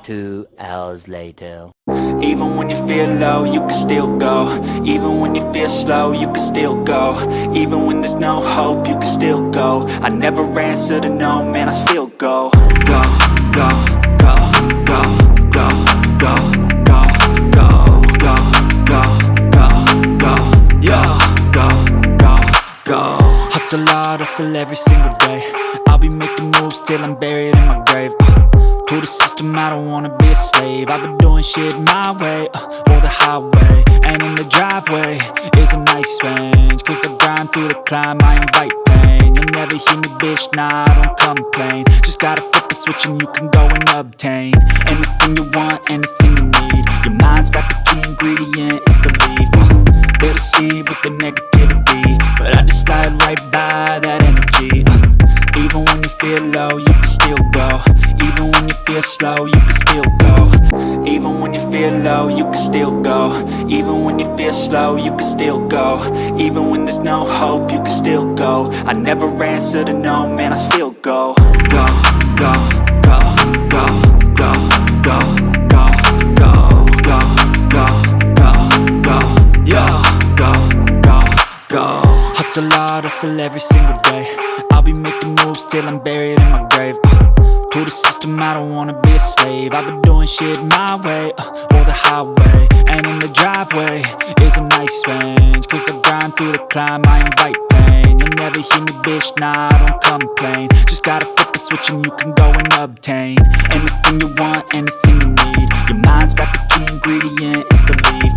2 hours later. Even when you feel low, you can still go. Even when you feel slow, you can still go. Even when there's no hope, you can still go. I never answer to no, man, I still go. Go, go, go, go, go, go, go, go, go, go, go, go, yo, go, go, go. Hustle hard, hustle every single day. I'll be making moves till I'm buried in my grave. To the system, I don't wanna be a slave. I've been doing shit my way, or the highway. And in the driveway is a nice range. Cause I grind through the climb, I invite pain. You'll never hear me, bitch, nah, I don't complain. Just gotta flip the switch and you can go and obtain anything you want, anything you need. Your mind's got the key ingredient, it's belief. They'll deceive with the negativity, but I just slide right by that energy. Even when you feel low, you can still go. Even when you feel slow, you can still go. Even when you feel low, you can still go. Even when you feel slow, you can still go. Even when there's no hope, you can still go. I never answer to no, man, I still go. Go, go, go, go, go, go, go, go, go, go, go, go, yo, go, go, go. Hustle hard, hustle every single day. I'll be making moves till I'm buried in my grave. To the system, I don't wanna be a slave. I've been doing shit my way, or the highway. And in the driveway is a nice range. Cause I grind through the climb, I invite pain. You'll never hear me, bitch, nah, I don't complain. Just gotta flip the switch and you can go and obtain anything you want, anything you need. Your mind's got the key ingredient, it's belief.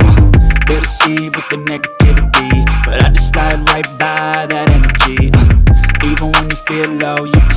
They'll deceive with the negativity, but I just slide right by that energy. Even when you feel low, you can